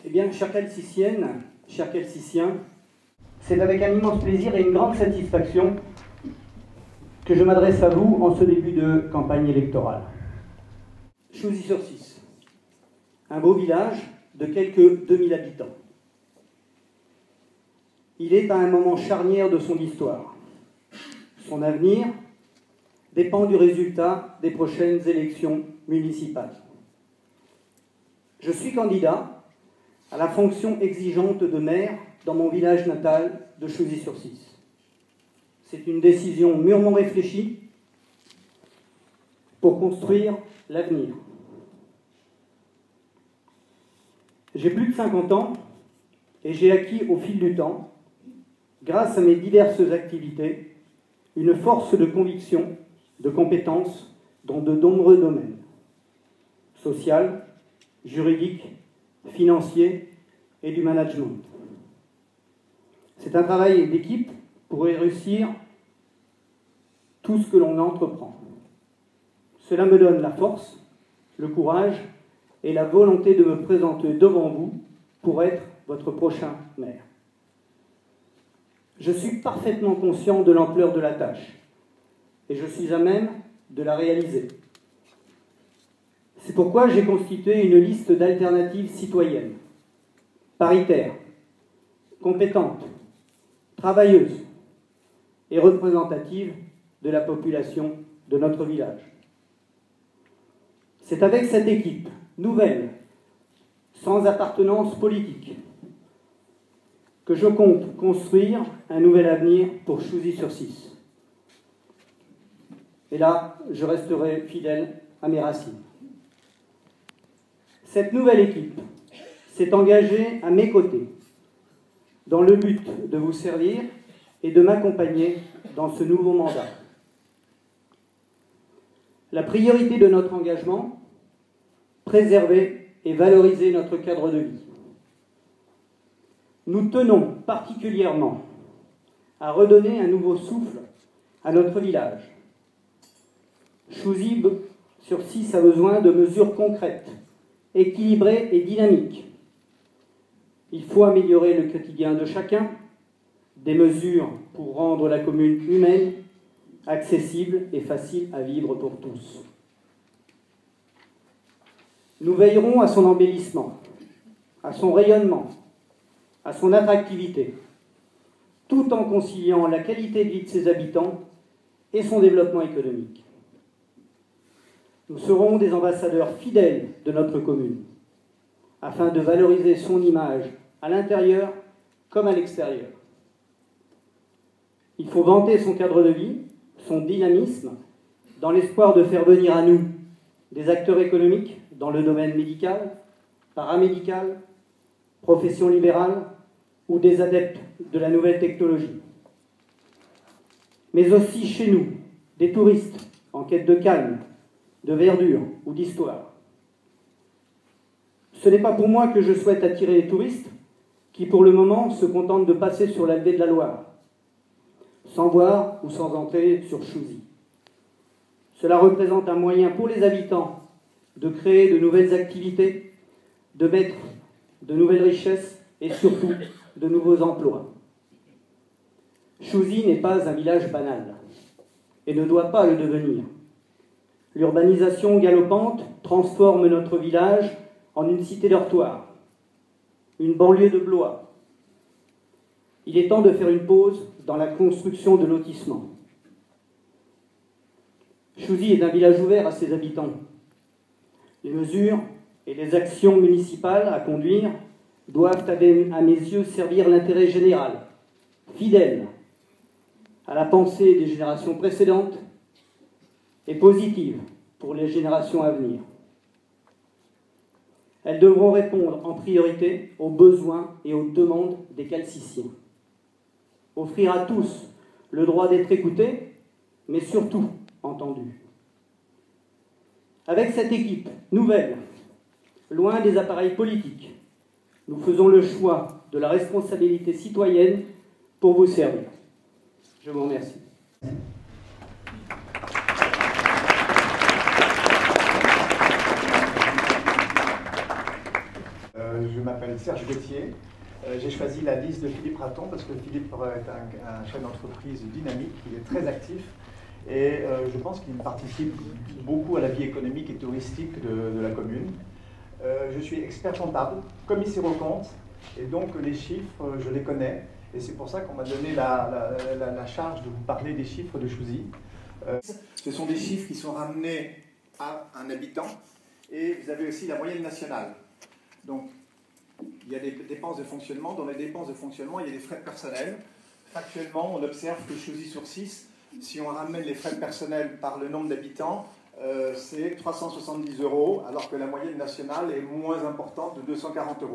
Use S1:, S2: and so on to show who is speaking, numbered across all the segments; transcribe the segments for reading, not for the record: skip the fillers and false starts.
S1: Eh bien, chère Calcicienne, chers Calciciens, c'est avec un immense plaisir et une grande satisfaction que je m'adresse à vous en ce début de campagne électorale. Chouzy-sur-Cisse, un beau village de quelques 2000 habitants. Il est à un moment charnière de son histoire. Son avenir dépend du résultat des prochaines élections municipales. Je suis candidat à la fonction exigeante de maire dans mon village natal de Chouzy-sur-Cisse. C'est une décision mûrement réfléchie pour construire l'avenir. J'ai plus de 50 ans et j'ai acquis au fil du temps, grâce à mes diverses activités, une force de conviction, de compétences dans de nombreux domaines. Social, juridique, financier et du management. C'est un travail d'équipe pour réussir tout ce que l'on entreprend. Cela me donne la force, le courage et la volonté de me présenter devant vous pour être votre prochain maire. Je suis parfaitement conscient de l'ampleur de la tâche et je suis à même de la réaliser. C'est pourquoi j'ai constitué une liste d'alternatives citoyennes, paritaires, compétentes, travailleuses et représentatives de la population de notre village. C'est avec cette équipe nouvelle, sans appartenance politique, que je compte construire un nouvel avenir pour Chouzy-sur-Cisse. Et là, je resterai fidèle à mes racines. Cette nouvelle équipe s'est engagée à mes côtés dans le but de vous servir et de m'accompagner dans ce nouveau mandat. La priorité de notre engagement, préserver et valoriser notre cadre de vie. Nous tenons particulièrement à redonner un nouveau souffle à notre village. Chouzy-sur-Cisse a besoin de mesures concrètes, équilibrées et dynamiques. Il faut améliorer le quotidien de chacun, des mesures pour rendre la commune humaine, accessible et facile à vivre pour tous. Nous veillerons à son embellissement, à son rayonnement, à son attractivité, tout en conciliant la qualité de vie de ses habitants et son développement économique. Nous serons des ambassadeurs fidèles de notre commune, afin de valoriser son image à l'intérieur comme à l'extérieur. Il faut vanter son cadre de vie, son dynamisme, dans l'espoir de faire venir à nous des acteurs économiques dans le domaine médical, paramédical, profession libérale ou des adeptes de la nouvelle technologie. Mais aussi chez nous, des touristes en quête de calme, de verdure ou d'histoire. Ce n'est pas pour moi que je souhaite attirer les touristes qui, pour le moment, se contentent de passer sur la levée de la Loire, sans voir ou sans entrer sur Chouzy. Cela représente un moyen pour les habitants de créer de nouvelles activités, de mettre de nouvelles richesses et surtout de nouveaux emplois. Chouzy n'est pas un village banal et ne doit pas le devenir. L'urbanisation galopante transforme notre village en une cité dortoir, une banlieue de Blois. Il est temps de faire une pause dans la construction de lotissements. Chouzy est un village ouvert à ses habitants. Les mesures et les actions municipales à conduire doivent, à mes yeux, servir l'intérêt général, fidèle à la pensée des générations précédentes et positive pour les générations à venir. Elles devront répondre en priorité aux besoins et aux demandes des Calciciens. Offrir à tous le droit d'être écoutés, mais surtout entendus. Avec cette équipe nouvelle, loin des appareils politiques, nous faisons le choix de la responsabilité citoyenne pour vous servir. Je vous remercie.
S2: Je m'appelle Serge Gauthier. J'ai choisi la liste de Philippe Raton parce que Philippe est un chef d'entreprise dynamique, il est très actif et je pense qu'il participe beaucoup à la vie économique et touristique de la commune. Je suis expert comptable, commissaire aux comptes et donc les chiffres, je les connais et c'est pour ça qu'on m'a donné la charge de vous parler des chiffres de Chouzy. Ce sont des chiffres qui sont ramenés à un habitant et vous avez aussi la moyenne nationale. Donc, il y a des dépenses de fonctionnement. Dans les dépenses de fonctionnement, il y a des frais personnels. Factuellement, on observe que Chouzy sur 6, si on ramène les frais personnels par le nombre d'habitants, c'est 370 €, alors que la moyenne nationale est moins importante de 240 €.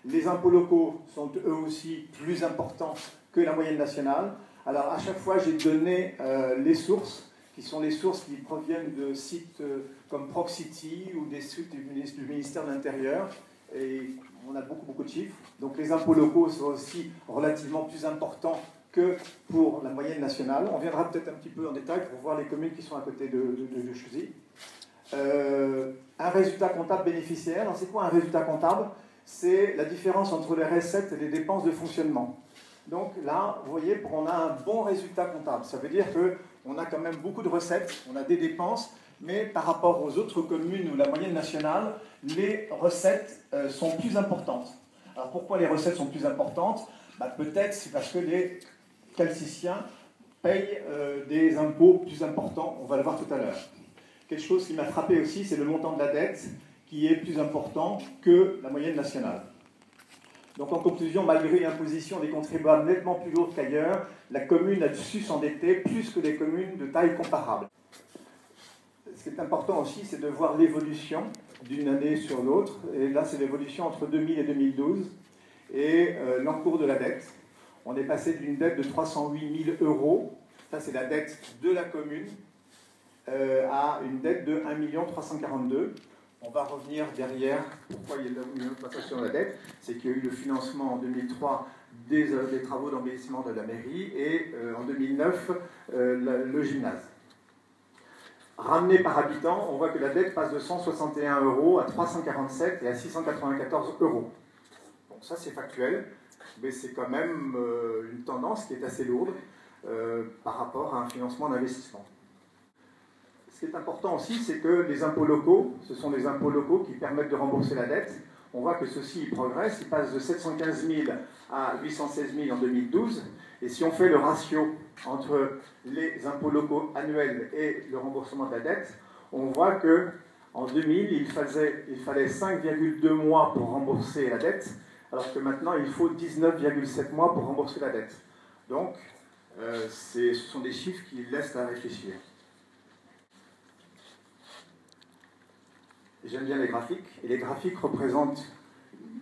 S2: Les impôts locaux sont eux aussi plus importants que la moyenne nationale. Alors, à chaque fois, j'ai donné les sources, qui sont les sources qui proviennent de sites comme Proxity ou des sites du ministère de l'Intérieur. Et on a beaucoup de chiffres. Donc les impôts locaux sont aussi relativement plus importants que pour la moyenne nationale. On viendra peut-être un petit peu en détail pour voir les communes qui sont à côté de Chouzy. Un résultat comptable bénéficiaire. Alors c'est quoi un résultat comptable? C'est la différence entre les recettes et les dépenses de fonctionnement. Donc là, vous voyez, on a un bon résultat comptable. Ça veut dire qu'on a quand même beaucoup de recettes, on a des dépenses, mais par rapport aux autres communes ou la moyenne nationale, les recettes sont plus importantes. Alors pourquoi les recettes sont plus importantes? Peut-être c'est parce que les calciciens payent des impôts plus importants, on va le voir tout à l'heure. Quelque chose qui m'a frappé aussi, c'est le montant de la dette qui est plus important que la moyenne nationale. Donc en conclusion, malgré une imposition des contribuables nettement plus lourde qu'ailleurs, la commune a su s'endetter plus que les communes de taille comparable. Ce qui est important aussi, c'est de voir l'évolution d'une année sur l'autre. Et là, c'est l'évolution entre 2000 et 2012. Et l'encours de la dette. On est passé d'une dette de 308 000 €, ça c'est la dette de la commune, à une dette de 1 342 000 €. On va revenir derrière. Pourquoi il y a une augmentation de la dette? C'est qu'il y a eu le financement en 2003 des travaux d'embellissement de la mairie et en 2009, le gymnase. Ramené par habitant, on voit que la dette passe de 161 € à 347 et à 694 €. Bon, ça c'est factuel, mais c'est quand même une tendance qui est assez lourde par rapport à un financement d'investissement. Ce qui est important aussi, c'est que les impôts locaux, ce sont des impôts locaux qui permettent de rembourser la dette. On voit que ceux-ci progressent, ils passent de 715 000 à 816 000 en 2012. Et si on fait le ratio entre les impôts locaux annuels et le remboursement de la dette, on voit qu'en 2000, il fallait 5,2 mois pour rembourser la dette, alors que maintenant, il faut 19,7 mois pour rembourser la dette. Donc, ce sont des chiffres qui laissent à réfléchir. J'aime bien les graphiques, et les graphiques représentent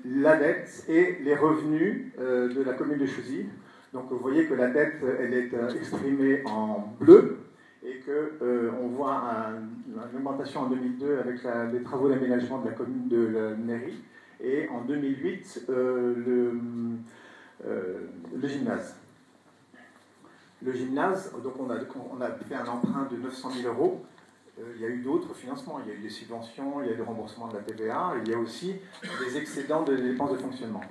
S2: la dette et les revenus de la commune de Chouzy. Donc vous voyez que la dette, elle est exprimée en bleu, et qu'on voit une augmentation en 2002 avec les travaux d'aménagement de la commune de la mairie, et en 2008, le gymnase. Le gymnase, donc on a fait un emprunt de 900 000 €. Il y a eu d'autres financements, il y a eu des subventions, il y a eu le remboursement de la TVA, il y a aussi des excédents de dépenses de fonctionnement.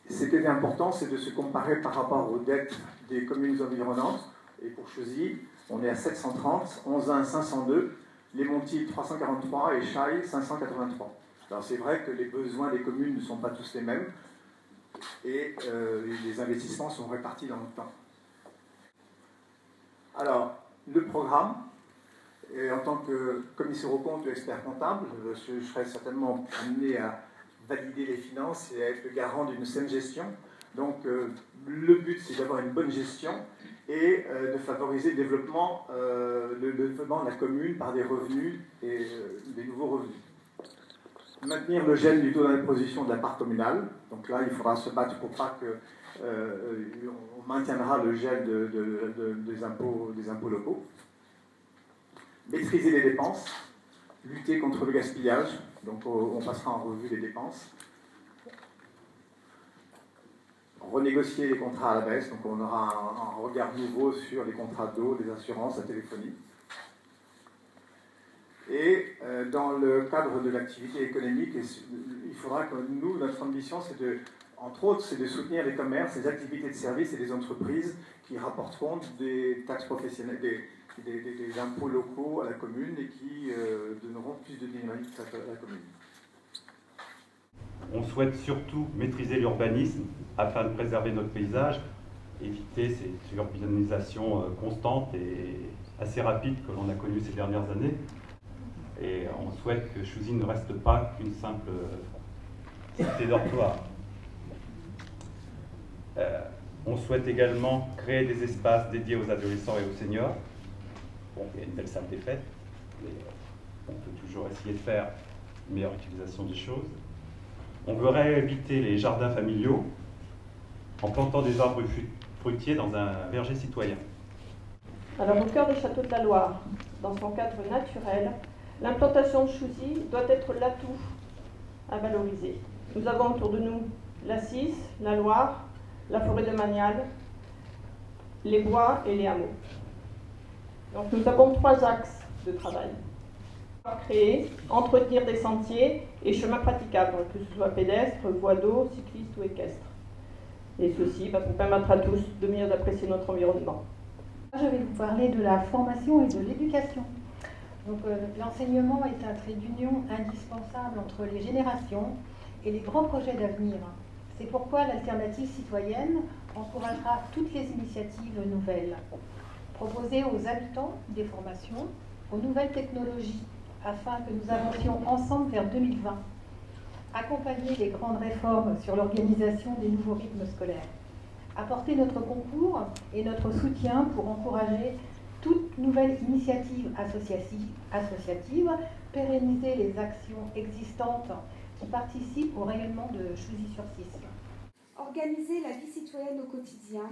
S2: Ce qui est important, c'est de se comparer par rapport aux dettes des communes environnantes. Et pour Chouzy, on est à 730, Onzain 502, Les Montilles 343 et Chailles 583. Alors c'est vrai que les besoins des communes ne sont pas tous les mêmes et les investissements sont répartis dans le temps. Alors, le programme. Et en tant que commissaire aux comptes ou expert comptable, je serai certainement amené à valider les finances et à être le garant d'une saine gestion. Donc le but, c'est d'avoir une bonne gestion et de favoriser le développement de la commune par des revenus et des nouveaux revenus. Maintenir le gel du taux d'imposition de la part communale. Donc là, il faudra se battre pour pas que on maintiendra le gel des impôts locaux. Maîtriser les dépenses, lutter contre le gaspillage, donc on passera en revue les dépenses. Renégocier les contrats à la baisse, donc on aura un regard nouveau sur les contrats d'eau, les assurances, la téléphonie. Et dans le cadre de l'activité économique, il faudra que nous, notre ambition, entre autres, c'est de soutenir les commerces, les activités de services et les entreprises qui rapporteront des taxes professionnelles, des impôts locaux à la commune et qui donneront plus de dynamique à la commune.
S3: On souhaite surtout maîtriser l'urbanisme afin de préserver notre paysage, éviter cette urbanisation constante et assez rapide que l'on a connue ces dernières années. Et on souhaite que Chousy ne reste pas qu'une simple cité dortoir. On souhaite également créer des espaces dédiés aux adolescents et aux seniors. Bon, il y a une belle salle des fêtes, mais on peut toujours essayer de faire une meilleure utilisation des choses. On veut réhabiliter les jardins familiaux en plantant des arbres fruitiers dans un verger citoyen.
S4: Alors, au cœur des châteaux de la Loire, dans son cadre naturel, l'implantation de Chousy doit être l'atout à valoriser. Nous avons autour de nous la Cisse, la Loire, la forêt de Manial, les bois et les hameaux. Donc nous avons 3 axes de travail. Créer, entretenir des sentiers et chemins praticables, que ce soit pédestres, voies d'eau, cyclistes ou équestres. Et ceci va nous permettre à tous de mieux apprécier notre environnement.
S5: Je vais vous parler de la formation et de l'éducation. Donc l'enseignement est un trait d'union indispensable entre les générations et les grands projets d'avenir. C'est pourquoi l'alternative citoyenne encouragera toutes les initiatives nouvelles. Proposer aux habitants des formations, aux nouvelles technologies, afin que nous avancions ensemble vers 2020. Accompagner les grandes réformes sur l'organisation des nouveaux rythmes scolaires. Apporter notre concours et notre soutien pour encourager toute nouvelle initiative associative, pérenniser les actions existantes qui participent au rayonnement de Chousy-sur-Cisse.
S6: Organiser la vie citoyenne au quotidien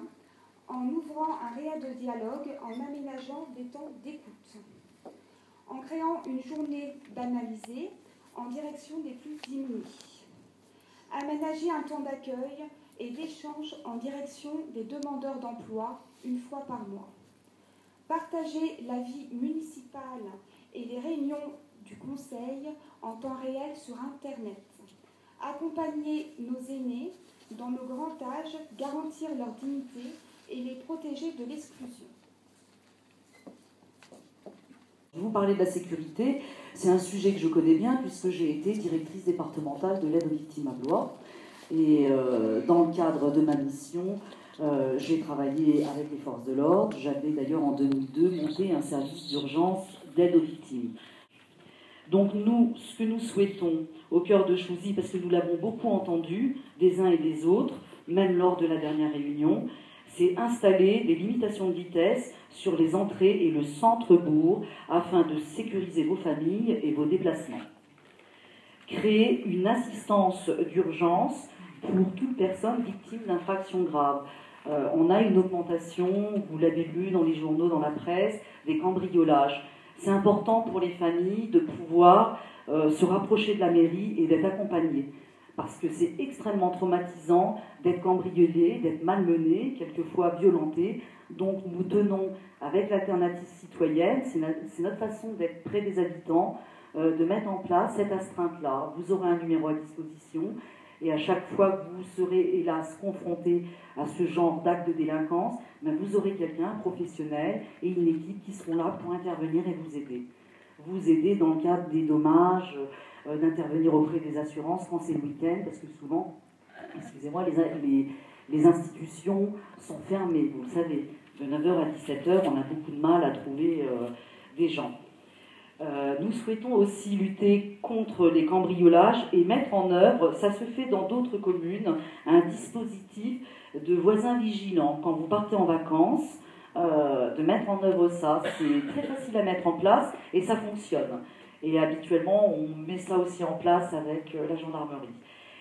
S6: en ouvrant un réel de dialogue, en aménageant des temps d'écoute, en créant une journée banalisée en direction des plus démunis, aménager un temps d'accueil et d'échange en direction des demandeurs d'emploi une fois par mois, partager la vie municipale et les réunions du conseil en temps réel sur Internet, accompagner nos aînés dans le grand âge, garantir leur dignité et les protéger de l'exclusion.
S7: Vous parlez de la sécurité, c'est un sujet que je connais bien puisque j'ai été directrice départementale de l'aide aux victimes à Blois. Et dans le cadre de ma mission, j'ai travaillé avec les forces de l'ordre. J'avais d'ailleurs en 2002 monté un service d'urgence d'aide aux victimes. Donc nous, ce que nous souhaitons au cœur de Chousy, parce que nous l'avons beaucoup entendu des uns et des autres, même lors de la dernière réunion, c'est installer des limitations de vitesse sur les entrées et le centre-bourg afin de sécuriser vos familles et vos déplacements. Créer une assistance d'urgence pour toute personne victime d'infractions graves. On a une augmentation, vous l'avez lu dans les journaux, dans la presse, des cambriolages. C'est important pour les familles de pouvoir se rapprocher de la mairie et d'être accompagnées. Parce que c'est extrêmement traumatisant d'être cambriolé, d'être malmené, quelquefois violenté. Donc nous tenons, avec l'alternative citoyenne, c'est notre façon d'être près des habitants, de mettre en place cette astreinte-là. Vous aurez un numéro à disposition et à chaque fois que vous serez, hélas, confronté à ce genre d'acte de délinquance, ben vous aurez quelqu'un, un professionnel et une équipe qui seront là pour intervenir et vous aider. Vous aider dans le cadre des dommages, d'intervenir auprès des assurances quand c'est le week-end, parce que souvent, excusez-moi, les institutions sont fermées, vous le savez. De 9h à 17h, on a beaucoup de mal à trouver des gens. Nous souhaitons aussi lutter contre les cambriolages et mettre en œuvre, ça se fait dans d'autres communes, un dispositif de voisins vigilants. Quand vous partez en vacances, de mettre en œuvre ça, c'est très facile à mettre en place et ça fonctionne. Et habituellement, on met ça aussi en place avec la gendarmerie.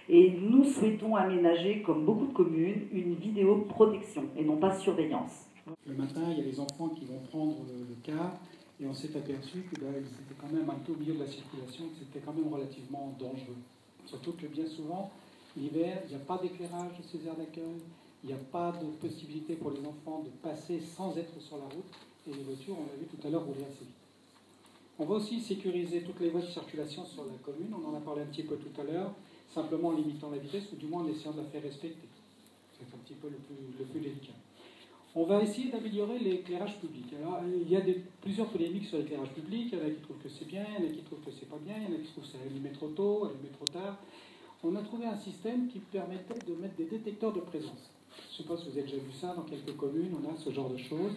S7: Et nous souhaitons aménager, comme beaucoup de communes, une vidéoprotection et non pas surveillance.
S8: Le matin, il y a les enfants qui vont prendre le car et on s'est aperçu que c'était quand même un peu au milieu de la circulation, que c'était quand même relativement dangereux. Surtout que bien souvent, l'hiver, il n'y a pas d'éclairage de ces aires d'accueil, il n'y a pas de possibilité pour les enfants de passer sans être sur la route et les voitures, on l'a vu tout à l'heure, roulaient assez vite. On va aussi sécuriser toutes les voies de circulation sur la commune. On en a parlé un petit peu tout à l'heure, simplement en limitant la vitesse ou du moins en essayant de la faire respecter. C'est un petit peu le plus délicat. On va essayer d'améliorer l'éclairage public. Alors, il y a plusieurs polémiques sur l'éclairage public. Il y en a qui trouvent que c'est bien, il y en a qui trouvent que c'est pas bien, il y en a qui trouvent que c'est allumé trop tôt, allumé trop tard. On a trouvé un système qui permettait de mettre des détecteurs de présence. Je ne sais pas si vous avez déjà vu ça dans quelques communes, on a ce genre de choses.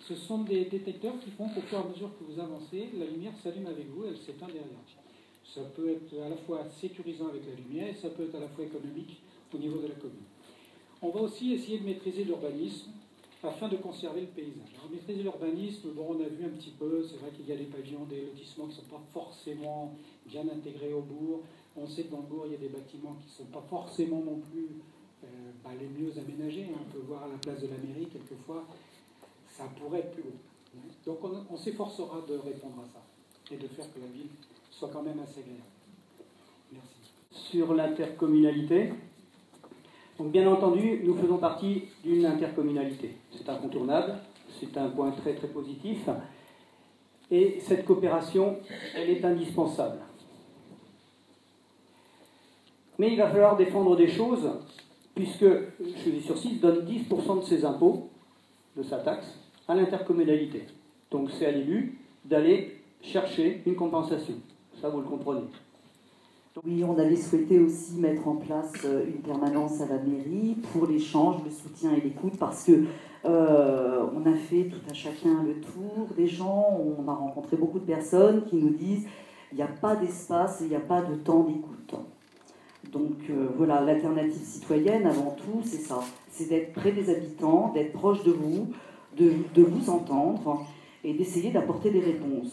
S8: Ce sont des détecteurs qui font qu'au fur et à mesure que vous avancez, la lumière s'allume avec vous et elle s'éteint derrière. Ça peut être à la fois sécurisant avec la lumière et ça peut être à la fois économique au niveau de la commune. On va aussi essayer de maîtriser l'urbanisme afin de conserver le paysage. Alors, maîtriser l'urbanisme, bon, on a vu un petit peu, c'est vrai qu'il y a des pavillons, des lotissements qui ne sont pas forcément bien intégrés au bourg. On sait que dans le bourg, il y a des bâtiments qui ne sont pas forcément non plus les mieux aménagés. On peut voir à la place de la mairie, quelquefois, ça pourrait être plus haut. Donc on s'efforcera de répondre à ça et de faire que la ville soit quand même assez agréable. Merci.
S1: Sur l'intercommunalité, donc bien entendu, nous faisons partie d'une intercommunalité. C'est incontournable, c'est un point très très positif. Et cette coopération, elle est indispensable. Mais il va falloir défendre des choses, puisque Chauzy-sur-Cise donne 10% de ses impôts, de sa taxe, à l'intercommunalité. Donc c'est à l'élu d'aller chercher une compensation. Ça, vous le comprenez.
S7: Oui, on avait souhaité aussi mettre en place une permanence à la mairie pour l'échange, le soutien et l'écoute, parce que on a fait tout à chacun le tour des gens, on a rencontré beaucoup de personnes qui nous disent il n'y a pas d'espace et il n'y a pas de temps d'écoute. Donc voilà, l'alternative citoyenne, avant tout, c'est ça, c'est d'être près des habitants, d'être proche de vous, de vous entendre et d'essayer d'apporter des réponses.